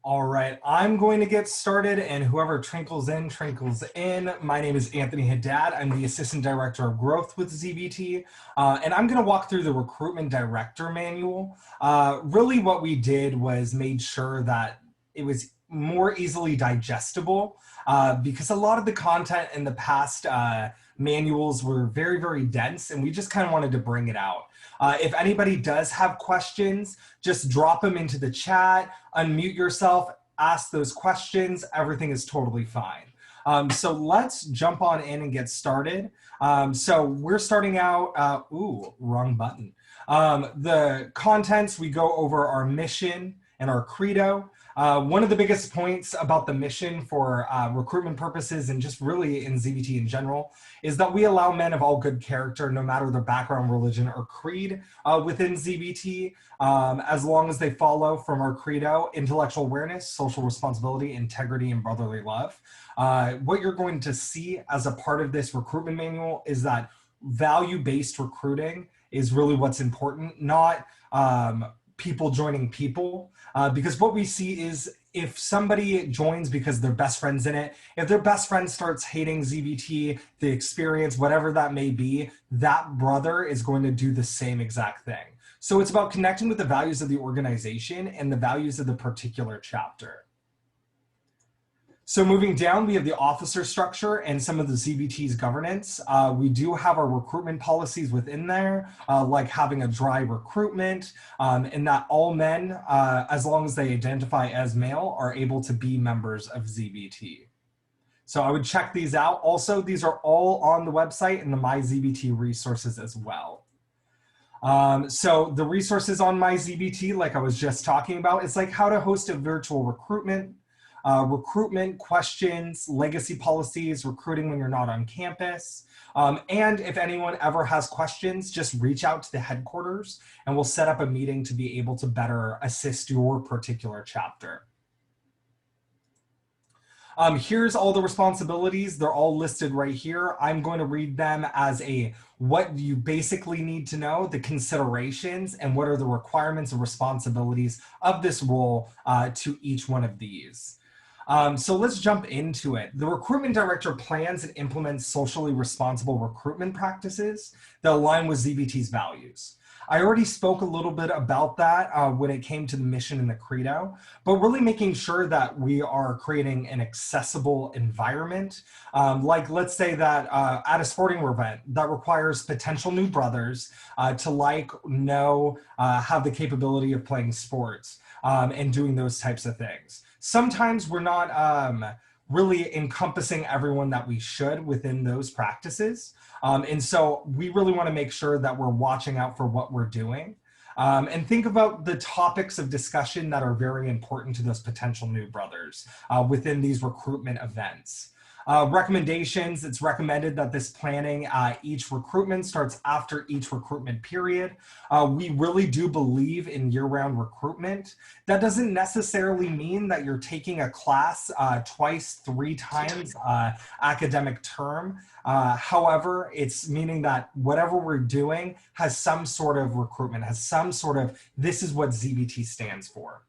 All right, I'm going to get started, and whoever trinkles in, trinkles in. My name is Anthony Haddad. I'm the Assistant Director of Growth with ZBT, and I'm going to walk through the Recruitment Director Manual. Really what we did was made sure that it was more easily digestible because a lot of the content in the past manuals were very, very dense, and we just kind of wanted to bring it out. If anybody does have questions, just drop them into the chat, unmute yourself, ask those questions. Everything is totally fine. So let's jump on in and get started. So we're starting out, wrong button. The contents, we go over our mission and our credo. One of the biggest points about the mission for recruitment purposes and just really in ZBT in general is that we allow men of all good character, no matter their background, religion, or creed within ZBT, as long as they follow from our credo, intellectual awareness, social responsibility, integrity, and brotherly love. What you're going to see as a part of this recruitment manual is that value-based recruiting is really what's important, not people joining people. Because what we see is if somebody joins because their best friend's in it, if their best friend starts hating ZBT, the experience, whatever that may be, that brother is going to do the same exact thing. So it's about connecting with the values of the organization and the values of the particular chapter. So moving down, we have the officer structure and some of the ZBT's governance. We do have our recruitment policies within there, like having a dry recruitment, and that all men, as long as they identify as male, are able to be members of ZBT. So I would check these out. Also, these are all on the website and the MyZBT resources as well. So the resources on MyZBT, like I was just talking about, it's like how to host a virtual recruitment, recruitment questions, legacy policies, recruiting when you're not on campus. And if anyone ever has questions, just reach out to the headquarters and we'll set up a meeting to be able to better assist your particular chapter. Here's all the responsibilities. They're all listed right here. I'm going to read them as what you basically need to know, the considerations, and what are the requirements and responsibilities of this role to each one of these. So let's jump into it. The recruitment director plans and implements socially responsible recruitment practices that align with ZBT's values. I already spoke a little bit about that when it came to the mission and the credo, but really making sure that we are creating an accessible environment. Like let's say that at a sporting event that requires potential new brothers to know, have the capability of playing sports and doing those types of things. Sometimes we're not really encompassing everyone that we should within those practices. And so we really want to make sure that we're watching out for what we're doing and think about the topics of discussion that are very important to those potential new brothers within these recruitment events. Recommendations, it's recommended that this planning, each recruitment starts after each recruitment period. We really do believe in year-round recruitment. That doesn't necessarily mean that you're taking a class twice, 3 times academic term. However, it's meaning that whatever we're doing has some sort of recruitment, has some sort of, this is what ZBT stands for.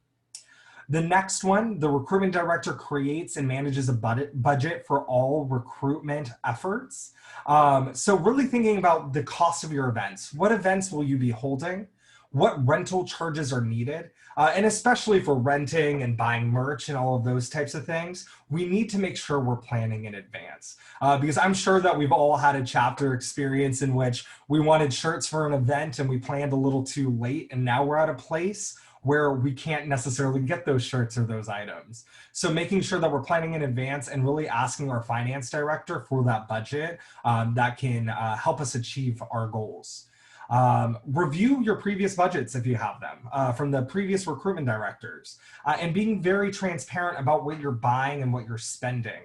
The next one, the recruitment director creates and manages a budget for all recruitment efforts. So really thinking about the cost of your events. What events will you be holding? What rental charges are needed? And especially for renting and buying merch and all of those types of things, we need to make sure we're planning in advance. Because I'm sure that we've all had a chapter experience in which we wanted shirts for an event and we planned a little too late, and now we're at a place where we can't necessarily get those shirts or those items. So making sure that we're planning in advance and really asking our finance director for that budget that can help us achieve our goals. Review your previous budgets if you have them from the previous recruitment directors and being very transparent about what you're buying and what you're spending.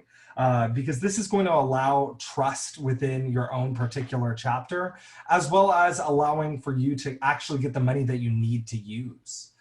Because this is going to allow trust within your own particular chapter, as well as allowing for you to actually get the money that you need to use.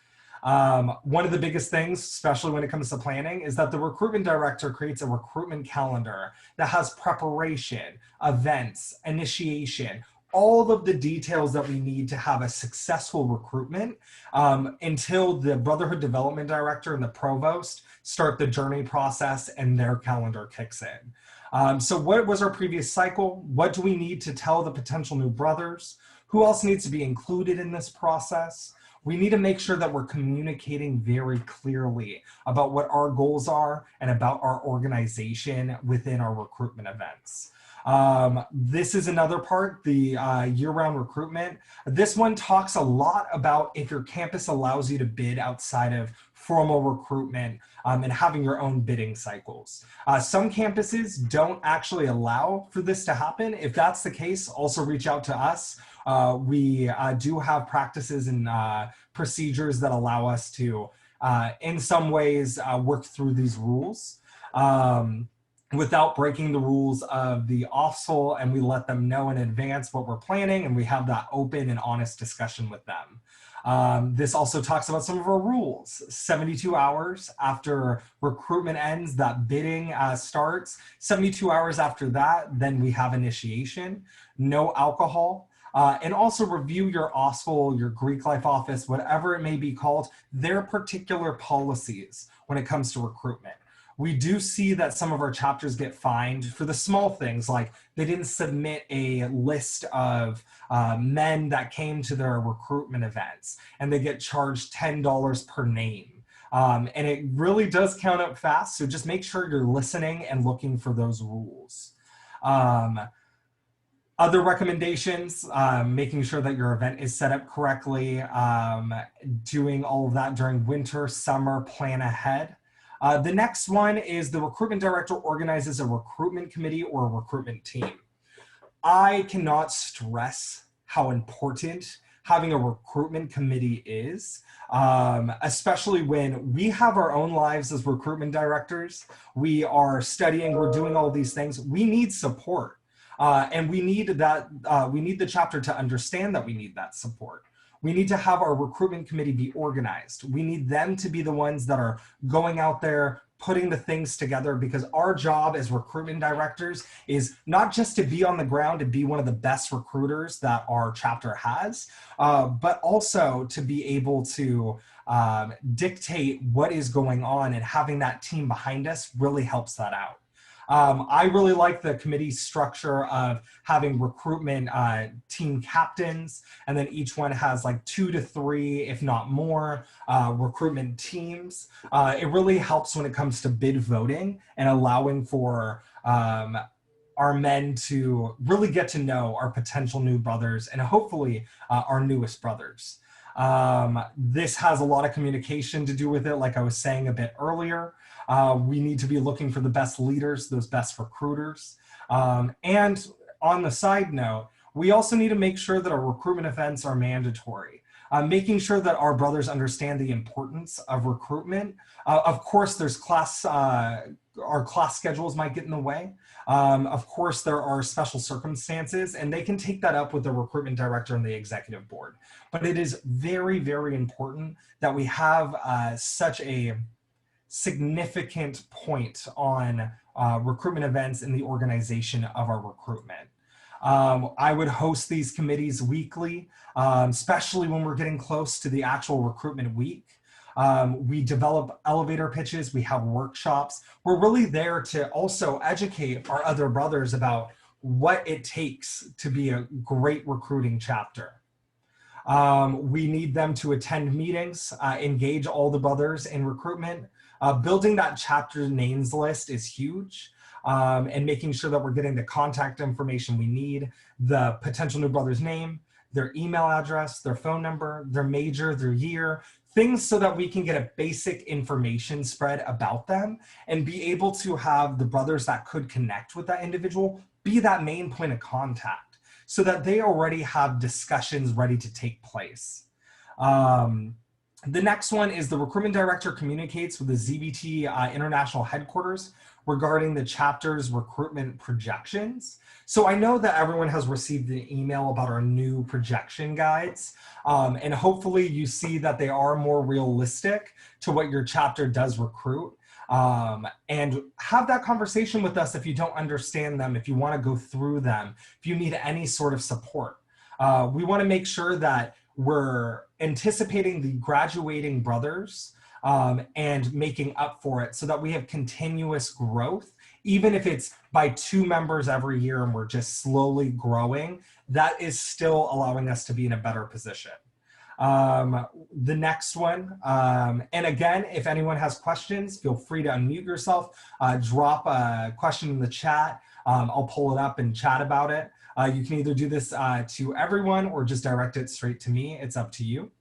One of the biggest things, especially when it comes to planning, is that the recruitment director creates a recruitment calendar that has preparation, events, initiation, all of the details that we need to have a successful recruitment until the Brotherhood Development Director and the Provost start the journey process and their calendar kicks in. So what was our previous cycle? What do we need to tell the potential new brothers? Who else needs to be included in this process? We need to make sure that we're communicating very clearly about what our goals are and about our organization within our recruitment events. This is another part, the year-round recruitment. This one talks a lot about if your campus allows you to bid outside of formal recruitment and having your own bidding cycles. Some campuses don't actually allow for this to happen. If that's the case, also reach out to us. We do have practices and procedures that allow us to, in some ways, work through these rules without breaking the rules of the OFSL, and we let them know in advance what we're planning, and we have that open and honest discussion with them. This also talks about some of our rules. 72 hours after recruitment ends, that bidding starts. 72 hours after that, then we have initiation. No alcohol. And also review your OSFL, your Greek Life Office, whatever it may be called, their particular policies when it comes to recruitment. We do see that some of our chapters get fined for the small things, like they didn't submit a list of men that came to their recruitment events, and they get charged $10 per name. And it really does count up fast, so just make sure you're listening and looking for those rules. Other recommendations, making sure that your event is set up correctly, doing all of that during winter, summer, plan ahead. The next one is the recruitment director organizes a recruitment committee or a recruitment team. I cannot stress how important having a recruitment committee is, especially when we have our own lives as recruitment directors. We are studying, we're doing all these things. We need support. And we need that, we need the chapter to understand that we need that support. We need to have our recruitment committee be organized. We need them to be the ones that are going out there, putting the things together, because our job as recruitment directors is not just to be on the ground and be one of the best recruiters that our chapter has, but also to be able to dictate what is going on, and having that team behind us really helps that out. I really like the committee structure of having recruitment team captains, and then each one has like 2 to 3, if not more, recruitment teams. It really helps when it comes to bid voting and allowing for our men to really get to know our potential new brothers, and hopefully our newest brothers. This has a lot of communication to do with it, like I was saying a bit earlier. We need to be looking for the best leaders, those best recruiters. And on the side note, we also need to make sure that our recruitment events are mandatory. Making sure that our brothers understand the importance of recruitment. Of course, there's our class schedules might get in the way. Of course, there are special circumstances, and they can take that up with the recruitment director and the executive board. But it is very, very important that we have such a significant point on recruitment events in the organization of our recruitment. I would host these committees weekly, especially when we're getting close to the actual recruitment week. We develop elevator pitches, we have workshops. We're really there to also educate our other brothers about what it takes to be a great recruiting chapter. We need them to attend meetings, engage all the brothers in recruitment. Building that chapter names list is huge, and making sure that we're getting the contact information we need, the potential new brother's name, their email address, their phone number, their major, their year, things so that we can get a basic information spread about them and be able to have the brothers that could connect with that individual be that main point of contact so that they already have discussions ready to take place. The next one is the recruitment director communicates with the ZBT international headquarters regarding the chapter's recruitment projections. So I know that everyone has received an email about our new projection guides, and hopefully you see that they are more realistic to what your chapter does recruit. and have that conversation with us if you don't understand them, if you want to go through them, if you need any sort of support. We want to make sure that we're anticipating the graduating brothers and making up for it so that we have continuous growth, even if it's by 2 members every year and we're just slowly growing, that is still allowing us to be in a better position. The next one, and again, if anyone has questions, feel free to unmute yourself, drop a question in the chat. I'll pull it up and chat about it. You can either do this to everyone or just direct it straight to me. It's up to you.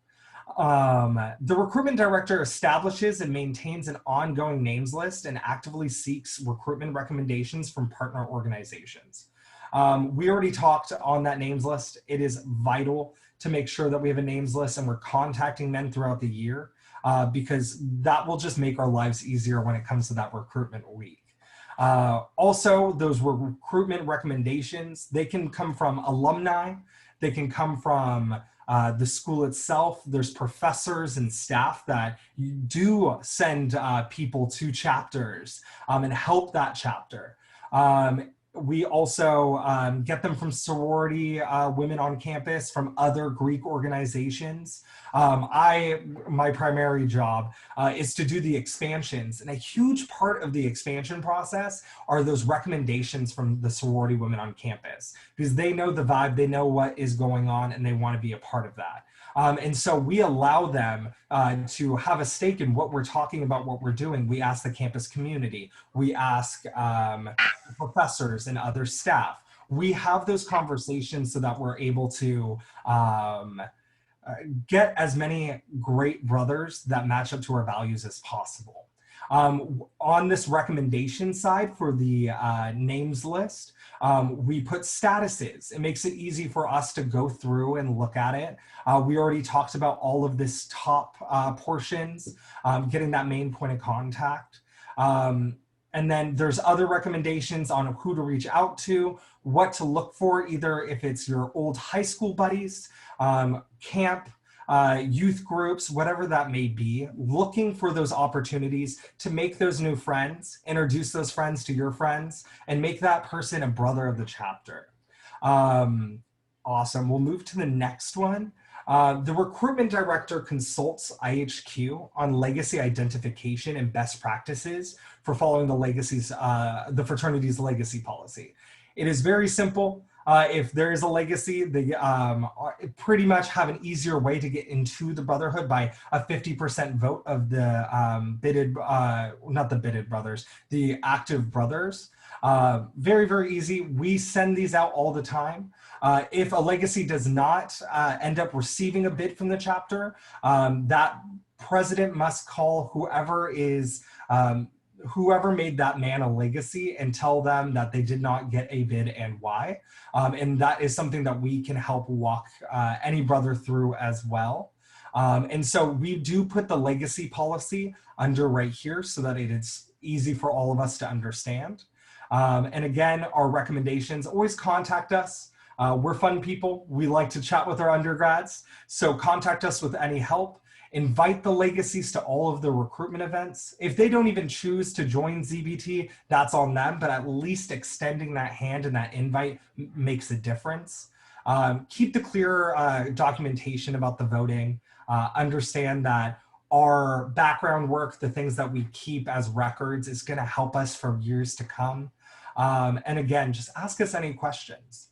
The recruitment director establishes and maintains an ongoing names list and actively seeks recruitment recommendations from partner organizations. We already talked on that names list. It is vital to make sure that we have a names list and we're contacting men throughout the year because that will just make our lives easier when it comes to that recruitment week. Also, those recruitment recommendations, they can come from alumni, they can come from the school itself. There's professors and staff that do send people to chapters and help that chapter. We also get them from sorority women on campus, from other Greek organizations. My primary job is to do the expansions, and a huge part of the expansion process are those recommendations from the sorority women on campus, because they know the vibe, they know what is going on, and they want to be a part of that. And so we allow them to have a stake in what we're talking about, what we're doing. We ask the campus community, we ask professors and other staff. We have those conversations so that we're able to get as many great brothers that match up to our values as possible. On this recommendation side for the names list, we put statuses. It makes it easy for us to go through and look at it. We already talked about all of this top portions, getting that main point of contact. And then there's other recommendations on who to reach out to, what to look for, either if it's your old high school buddies, camp, youth groups, whatever that may be, looking for those opportunities to make those new friends, introduce those friends to your friends, and make that person a brother of the chapter. Awesome. We'll move to the next one. The recruitment director consults IHQ on legacy identification and best practices for following the fraternity's legacy policy. It is very simple. If there is a legacy, they pretty much have an easier way to get into the brotherhood by a 50% vote of the the active brothers. Very, very easy. We send these out all the time. If a legacy does not end up receiving a bid from the chapter, that president must call whoever made that man a legacy and tell them that they did not get a bid and why. And that is something that we can help walk any brother through as well. And so we do put the legacy policy under right here so that it is easy for all of us to understand. And again, our recommendations, always contact us. We're fun people. We like to chat with our undergrads. So contact us with any help. Invite the legacies to all of the recruitment events. If they don't even choose to join ZBT, that's on them, but at least extending that hand and that invite makes a difference. Keep the clear documentation about the voting. Understand that our background work, the things that we keep as records, is going to help us for years to come. And again, just ask us any questions.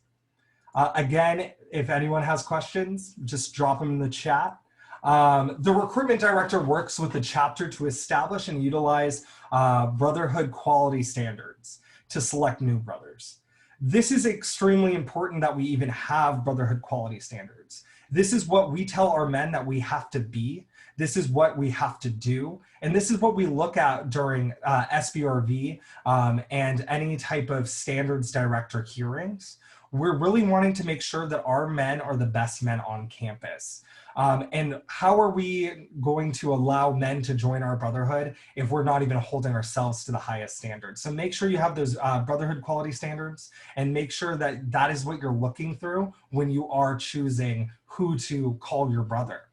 Again, if anyone has questions, just drop them in the chat. The recruitment director works with the chapter to establish and utilize brotherhood quality standards to select new brothers. This is extremely important that we even have brotherhood quality standards. This is what we tell our men that we have to be. This is what we have to do. And this is what we look at during SBRV and any type of standards director hearings. We're really wanting to make sure that our men are the best men on campus. And how are we going to allow men to join our brotherhood if we're not even holding ourselves to the highest standards? So make sure you have those brotherhood quality standards and make sure that that is what you're looking through when you are choosing who to call your brother.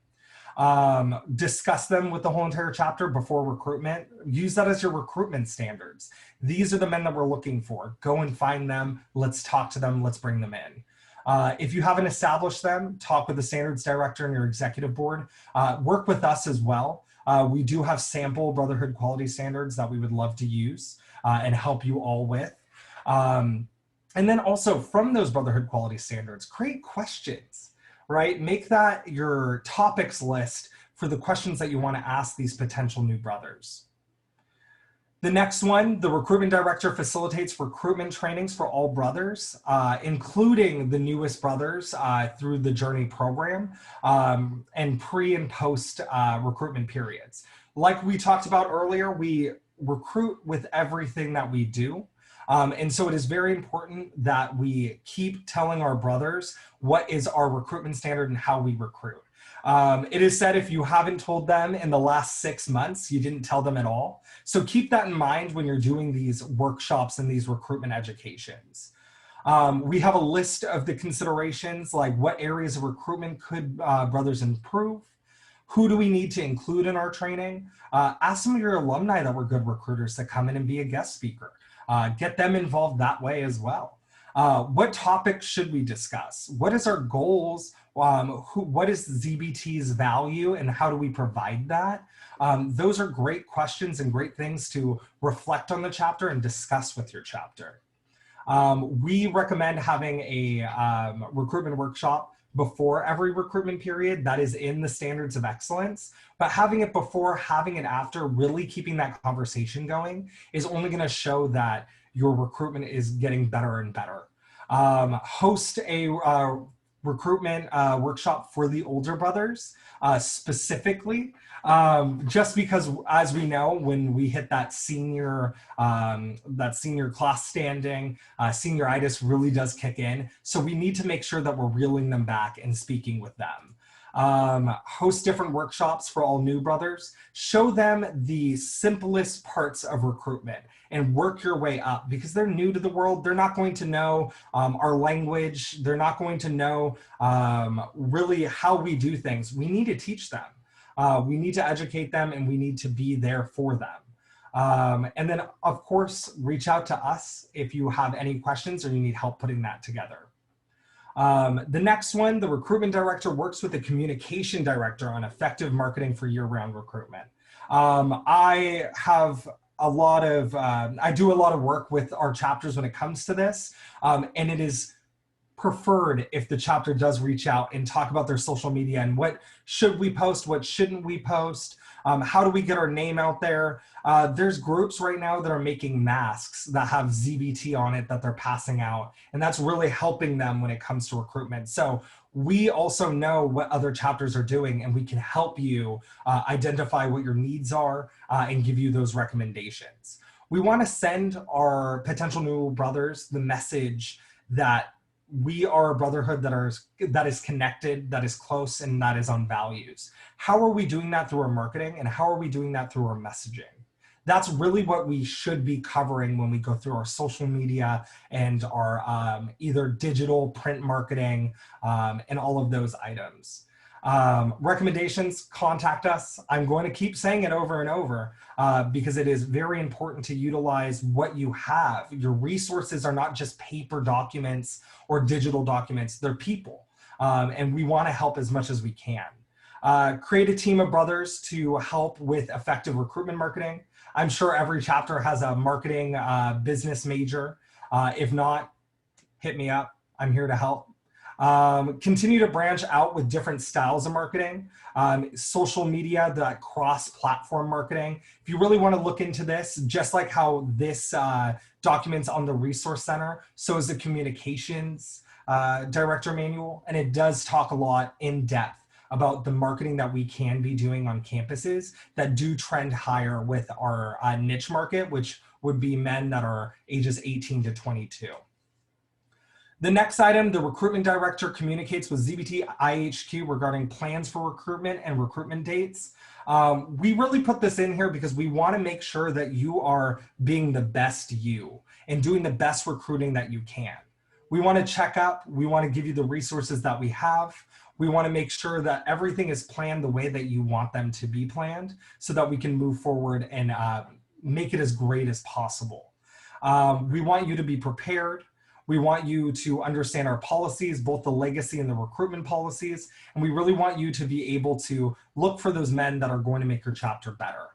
Discuss them with the whole entire chapter before recruitment. Use that as your recruitment standards. These are the men that we're looking for. Go and find them. Let's talk to them. Let's bring them in. If you haven't established them, talk with the standards director and your executive board. Work with us as well. We do have sample Brotherhood quality standards that we would love to use and help you all with. And then also from those Brotherhood quality standards, create questions, right? Make that your topics list for the questions that you want to ask these potential new brothers. The next one, the recruitment director facilitates recruitment trainings for all brothers, including the newest brothers through the Journey program and pre and post recruitment periods. Like we talked about earlier, we recruit with everything that we do. And so it is very important that we keep telling our brothers what is our recruitment standard and how we recruit. It is said if you haven't told them in the last 6 months, you didn't tell them at all. So keep that in mind when you're doing these workshops and these recruitment educations. We have a list of the considerations, like what areas of recruitment could brothers improve? Who do we need to include in our training? Ask some of your alumni that were good recruiters to come in and be a guest speaker. Get them involved that way as well. What topics should we discuss? What is our goals? What is ZBT's value and how do we provide that? Those are great questions and great things to reflect on the chapter and discuss with your chapter. We recommend having a recruitment workshop before every recruitment period. That is in the standards of excellence, but having it before, having it after, really keeping that conversation going is only going to show that your recruitment is getting better and better. Host a recruitment workshop for the older brothers specifically, just because, as we know, when we hit that senior class standing, senioritis really does kick in. So we need to make sure that we're reeling them back and speaking with them. Host different workshops for all new brothers. Show them the simplest parts of recruitment and work your way up because they're new to the world. They're not going to know our language. They're not going to know really how we do things. We need to teach them. We need to educate them and we need to be there for them. And then, of course, reach out to us if you have any questions or you need help putting that together. The next one, the recruitment director works with the communication director on effective marketing for year-round recruitment. I do a lot of work with our chapters when it comes to this, and it is preferred if the chapter does reach out and talk about their social media and what should we post, what shouldn't we post, how do we get our name out there. There's groups right now that are making masks that have ZBT on it that they're passing out, and that's really helping them when it comes to recruitment. So we also know what other chapters are doing, and we can help you identify what your needs are and give you those recommendations. We want to send our potential new brothers the message that we are a brotherhood that is connected, that is close, and that is on values. How are we doing that through our marketing, and how are we doing that through our messaging? That's really what we should be covering when we go through our social media and our either digital, print marketing, and all of those items. Recommendations, contact us. I'm going to keep saying it over and over because it is very important to utilize what you have. Your resources are not just paper documents or digital documents, they're people. And we want to help as much as we can. Create a team of brothers to help with effective recruitment marketing. I'm sure every chapter has a marketing business major. If not, hit me up. I'm here to help. Continue to branch out with different styles of marketing, social media, that cross-platform marketing. If you really want to look into this, just like how this documents on the Resource Center, so is the Communications Director Manual, and it does talk a lot in depth about the marketing that we can be doing on campuses that do trend higher with our niche market, which would be men that are ages 18 to 22. The next item, the recruitment director communicates with ZBT IHQ regarding plans for recruitment and recruitment dates. We really put this in here because we want to make sure that you are being the best you and doing the best recruiting that you can. We want to check up. We want to give you the resources that we have. We want to make sure that everything is planned the way that you want them to be planned so that we can move forward and make it as great as possible. We want you to be prepared. We want you to understand our policies, both the legacy and the recruitment policies. And we really want you to be able to look for those men that are going to make your chapter better.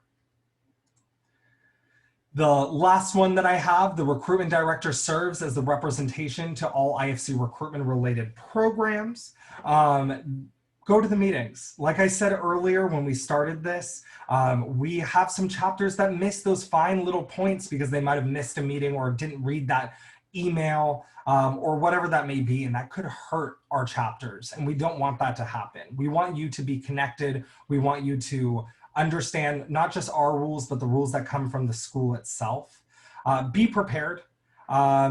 The last one that I have, the recruitment director serves as the representation to all IFC recruitment related programs. Go to the meetings. Like I said earlier when we started this, we have some chapters that miss those fine little points because they might have missed a meeting or didn't read that email or whatever that may be, and that could hurt our chapters, and we don't want that to happen. We want you to be connected. We want you to understand not just our rules, but the rules that come from the school itself. Be prepared.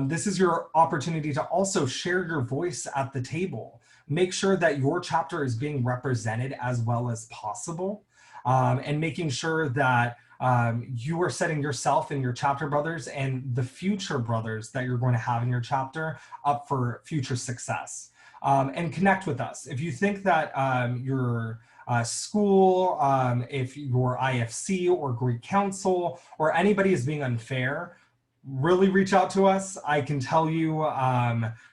This is your opportunity to also share your voice at the table. Make sure that your chapter is being represented as well as possible, and making sure that you are setting yourself and your chapter brothers and the future brothers that you're going to have in your chapter up for future success. And connect with us. If you think that your school, if your IFC or Greek Council or anybody is being unfair, really reach out to us. I can tell you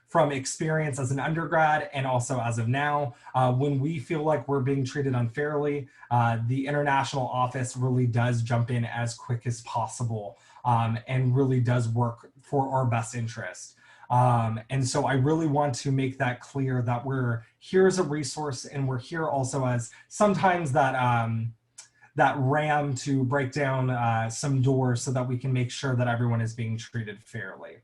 from experience as an undergrad and also as of now, when we feel like we're being treated unfairly, the international office really does jump in as quick as possible and really does work for our best interest. And so I really want to make that clear that we're here as a resource, and we're here also as sometimes that that ram to break down some doors so that we can make sure that everyone is being treated fairly.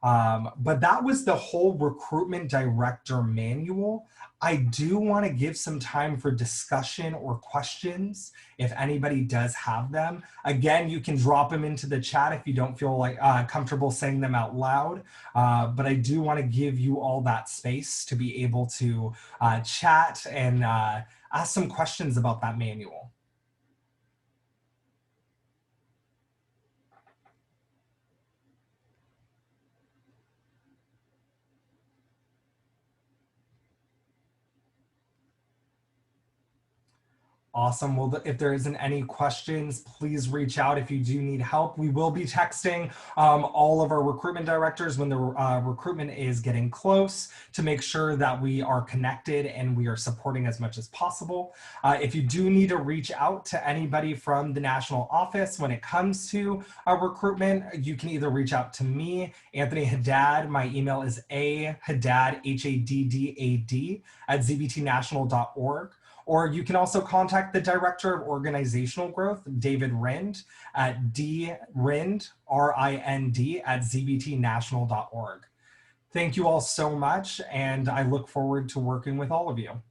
But that was the whole recruitment director manual. I do want to give some time for discussion or questions if anybody does have them. Again, you can drop them into the chat if you don't feel like comfortable saying them out loud. But I do want to give you all that space to be able to chat and ask some questions about that manual. Awesome. Well, if there isn't any questions, please reach out if you do need help. We will be texting all of our recruitment directors when the recruitment is getting close to make sure that we are connected and we are supporting as much as possible. If you do need to reach out to anybody from the national office when it comes to recruitment, you can either reach out to me, Anthony Haddad. My email is ahaddad, Haddad, @zbtnational.org. Or you can also contact the Director of Organizational Growth, David Rind, at drind, R-I-N-D, @zbtnational.org. Thank you all so much, and I look forward to working with all of you.